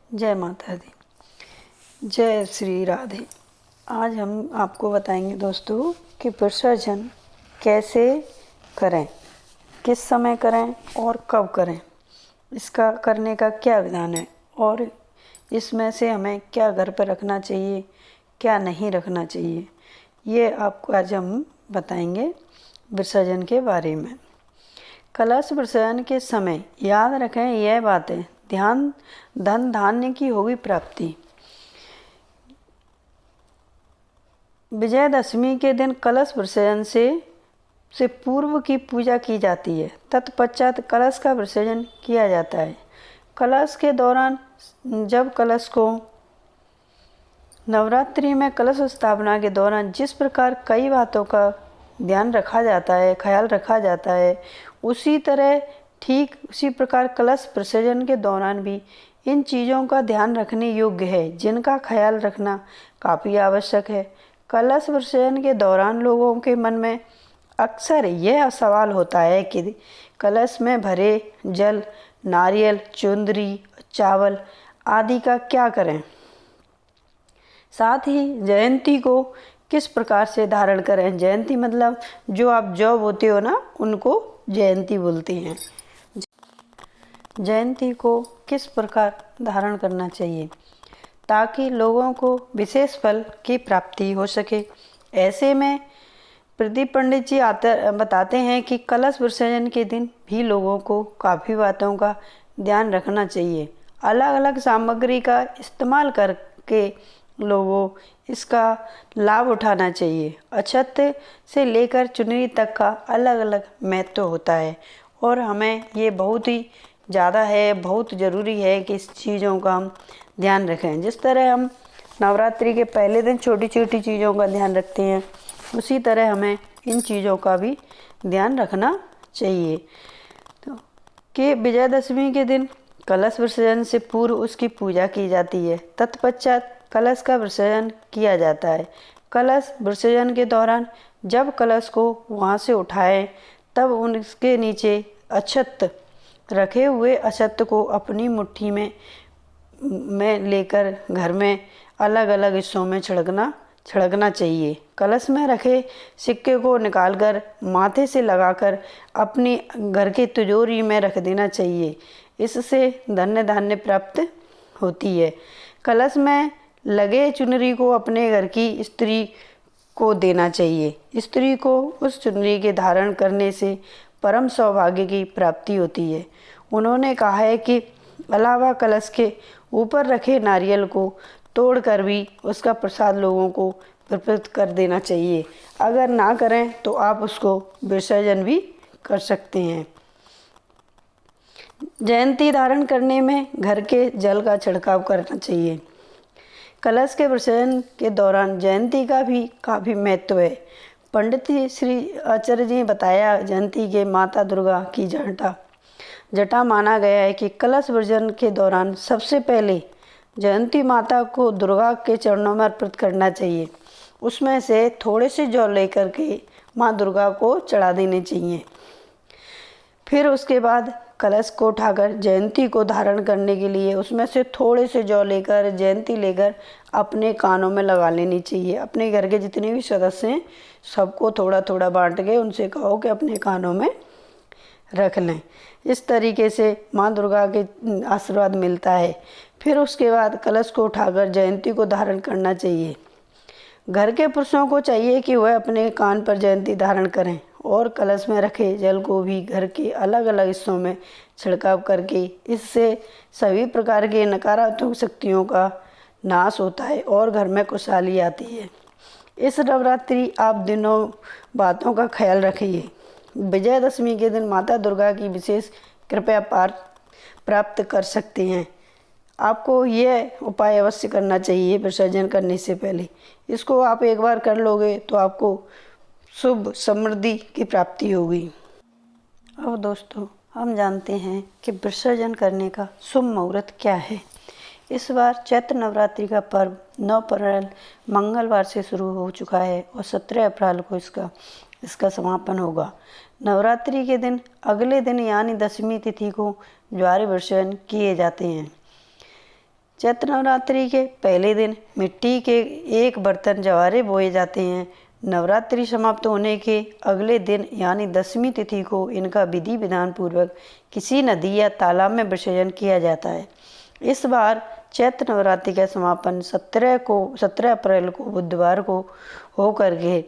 जय माता दी, जय श्री राधे। आज हम आपको बताएंगे दोस्तों कि विसर्जन कैसे करें, किस समय करें और कब करें, इसका करने का क्या विधान है और इसमें से हमें क्या घर पर रखना चाहिए, क्या नहीं रखना चाहिए, ये आपको आज हम बताएंगे विसर्जन के बारे में। कलश विसर्जन के समय याद रखें यह बातें, ध्यान धन धान्य की होगी प्राप्ति। विजयदशमी के दिन कलश विसर्जन से पूर्व की पूजा की जाती है। तत्पश्चात कलश का विसर्जन किया जाता है। कलश के दौरान जब कलश को नवरात्रि में कलश स्थापना के दौरान जिस प्रकार कई बातों का ध्यान रखा जाता है, ख्याल रखा जाता है, उसी तरह ठीक उसी प्रकार कलश विसर्जन के दौरान भी इन चीज़ों का ध्यान रखने योग्य है, जिनका ख्याल रखना काफ़ी आवश्यक है। कलश विसर्जन के दौरान लोगों के मन में अक्सर यह सवाल होता है कि कलश में भरे जल, नारियल, चुंदरी, चावल आदि का क्या करें। साथ ही जयंती को किस प्रकार से धारण करें। जयंती मतलब जो आप जौ बोते हो ना, उनको जयंती बोलते हैं। जयंती को किस प्रकार धारण करना चाहिए ताकि लोगों को विशेष फल की प्राप्ति हो सके। ऐसे में प्रदीप पंडित जी बताते हैं कि कलश विसर्जन के दिन भी लोगों को काफ़ी बातों का ध्यान रखना चाहिए। अलग अलग सामग्री का इस्तेमाल करके लोगों इसका लाभ उठाना चाहिए। अक्षत से लेकर चुनरी तक का अलग अलग महत्व होता है और हमें ये बहुत ही ज़्यादा है, बहुत ज़रूरी है कि इस चीज़ों का हम ध्यान रखें। जिस तरह हम नवरात्रि के पहले दिन छोटी छोटी चीज़ों का ध्यान रखते हैं, उसी तरह हमें इन चीज़ों का भी ध्यान रखना चाहिए। तो कि विजयदशमी के दिन कलश विसर्जन से पूर्व उसकी पूजा की जाती है। तत्पश्चात कलश का विसर्जन किया जाता है। कलश विसर्जन के दौरान जब कलश को वहाँ से उठाएं, तब उनके नीचे अक्षत रखे हुए अक्षत को अपनी मुट्ठी में लेकर घर में अलग अलग हिस्सों में छिड़कना चाहिए। कलश में रखे सिक्के को निकालकर माथे से लगाकर अपनी घर की तिजोरी में रख देना चाहिए। इससे धन्य धान्य प्राप्त होती है। कलश में लगे चुनरी को अपने घर की स्त्री को देना चाहिए। स्त्री को उस चुनरी के धारण करने से परम सौभाग्य की प्राप्ति होती है। उन्होंने कहा है कि अलावा कलश के ऊपर रखे नारियल को तोड़कर भी उसका प्रसाद लोगों को वितरित कर देना चाहिए। अगर ना करें तो आप उसको विसर्जन भी कर सकते हैं। जयंती धारण करने में घर के जल का छिड़काव करना चाहिए। कलश के विसर्जन के दौरान जयंती का भी काफ़ी महत्व है। पंडित श्री आचार्य जी ने बताया, जयंती के माता दुर्गा की जटा माना गया है कि कलश विसर्जन के दौरान सबसे पहले जयंती माता को दुर्गा के चरणों में अर्पित करना चाहिए। उसमें से थोड़े से जौ लेकर के माँ दुर्गा को चढ़ा देने चाहिए। फिर उसके बाद कलश को उठाकर जयंती को धारण करने के लिए उसमें से थोड़े से जौ लेकर जयंती लेकर अपने कानों में लगा लेनी चाहिए। अपने घर के जितने भी सदस्य हैं सबको थोड़ा थोड़ा बांट के उनसे कहो कि अपने कानों में रख लें। इस तरीके से माँ दुर्गा के आशीर्वाद मिलता है। फिर उसके बाद कलश को उठाकर जयंती को धारण करना चाहिए। घर के पुरुषों को चाहिए कि वह अपने कान पर जयंती धारण करें और कलश में रखे जल को भी घर के अलग अलग हिस्सों में छिड़काव करके इससे सभी प्रकार के नकारात्मक शक्तियों का नाश होता है और घर में खुशहाली आती है। इस नवरात्रि आप दिनों बातों का ख्याल रखिए। विजयदशमी के दिन माता दुर्गा की विशेष कृपा प्राप्त कर सकते हैं। आपको यह उपाय अवश्य करना चाहिए विसर्जन करने से पहले। इसको आप एक बार कर लोगे तो आपको शुभ समृद्धि की प्राप्ति होगी। अब दोस्तों हम जानते हैं कि विसर्जन करने का शुभ मुहूर्त क्या है। इस बार चैत्र नवरात्रि का पर्व 9 अप्रैल मंगलवार से शुरू हो चुका है और 17 अप्रैल को इसका समापन होगा। नवरात्रि के दिन अगले दिन यानी दशमी तिथि को ज्वार विसर्जन किए जाते हैं। चैत्र नवरात्रि के पहले दिन मिट्टी के एक बर्तन जवारे बोए जाते हैं। नवरात्रि समाप्त होने के अगले दिन यानी 10वीं तिथि को इनका विधि विधान पूर्वक किसी नदी या तालाब में विसर्जन किया जाता है। इस बार चैत्र नवरात्रि का समापन 17 अप्रैल को बुधवार को होकर के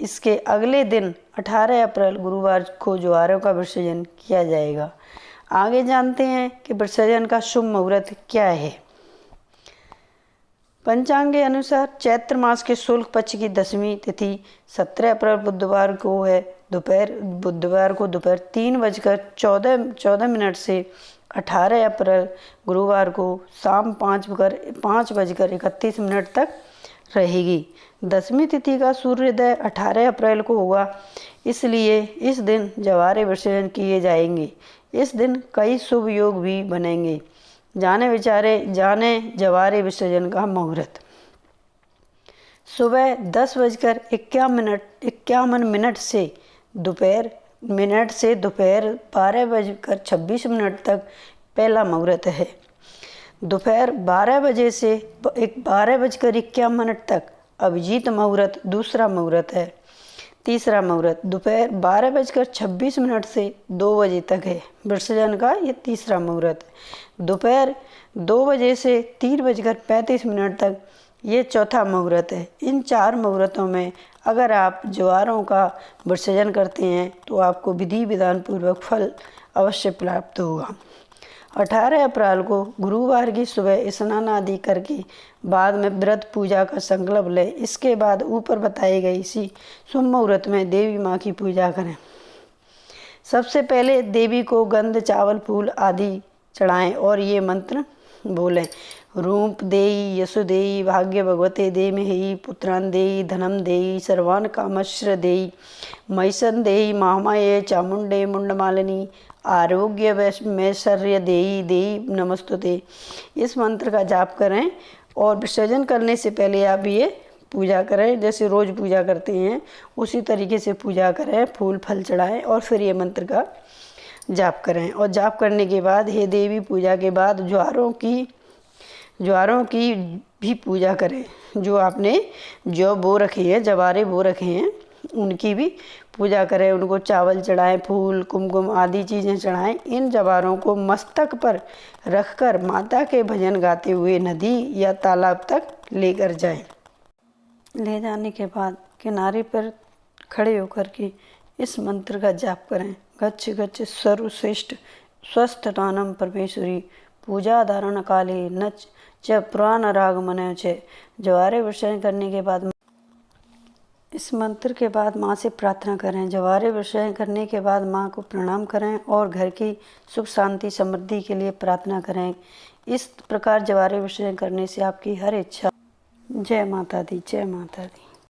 इसके अगले दिन 18 अप्रैल गुरुवार को जवारों का विसर्जन किया जाएगा। आगे जानते हैं कि विसर्जन का शुभ मुहूर्त क्या है। पंचांग के अनुसार चैत्र मास के शुक्ल पक्ष की 10वीं तिथि 17 अप्रैल बुधवार को है। बुधवार को दोपहर 3:14 से 18 अप्रैल गुरुवार को शाम 5:31 तक रहेगी। 10वीं तिथि का सूर्योदय 18 अप्रैल को होगा, इसलिए इस दिन जवारे विसर्जन किए जाएंगे। इस दिन कई शुभ योग भी बनेंगे। जाने जवारे विसर्जन का मुहूर्त। सुबह 10:51 से दोपहर 12:26 तक पहला मुहूर्त है। दोपहर 12 बजे से 12:51 तक अभिजीत मुहूर्त दूसरा मुहूर्त है। तीसरा मुहूर्त दोपहर 12:26 से 2 बजे तक है। विसर्जन का ये तीसरा मुहूर्त है। दोपहर 2 बजे से 3:35 तक ये चौथा मुहूर्त है। इन 4 मुहूर्तों में अगर आप जवारों का विसर्जन करते हैं तो आपको विधि विधान पूर्वक फल अवश्य प्राप्त होगा। 18 अप्रैल को गुरुवार की सुबह स्नान आदि करके बाद में व्रत पूजा का संकल्प लें। इसके बाद ऊपर बताई गई इसी शुभ मुहूर्त में देवी माँ की पूजा करें। सबसे पहले देवी को गंध चावल फूल आदि चढ़ाएं और ये मंत्र बोलें। रूप देई यशो देई भाग्य भगवते देमहि पुत्रान देई धनम देई सर्वान कामश्र देई महिषन देई महामाये चामुंडे मुंडमालिनी आरोग्य वैश्वर्य देई देई नमस्तुते। इस मंत्र का जाप करें और विसर्जन करने से पहले आप ये पूजा करें। जैसे रोज़ पूजा करते हैं उसी तरीके से पूजा करें, फूल फल चढ़ाएं और फिर ये मंत्र का जाप करें। और जाप करने के बाद हे देवी पूजा के बाद ज्वारों की भी पूजा करें। जो आपने बो रखे हैं, जवारे बो रखे हैं, उनकी भी पूजा करें। उनको चावल चढ़ाएं, फूल कुमकुम आदि चीज़ें चढ़ाएं। इन जवारों को मस्तक पर रखकर माता के भजन गाते हुए नदी या तालाब तक लेकर जाएं। ले जाने के बाद किनारे पर खड़े होकर के इस मंत्र का जाप करें। गच्छ गच्छ सर्वश्रेष्ठ स्वस्थ नानम परमेश्वरी पूजा धारण काले नच च पुराण राग मन च। जवारे विसर्जन करने के बाद इस मंत्र के बाद माँ से प्रार्थना करें। जवारे विसर्जन करने के बाद माँ को प्रणाम करें और घर की सुख शांति समृद्धि के लिए प्रार्थना करें। इस प्रकार जवारे विसर्जन करने से आपकी हर इच्छा। जय माता दी, जय माता दी।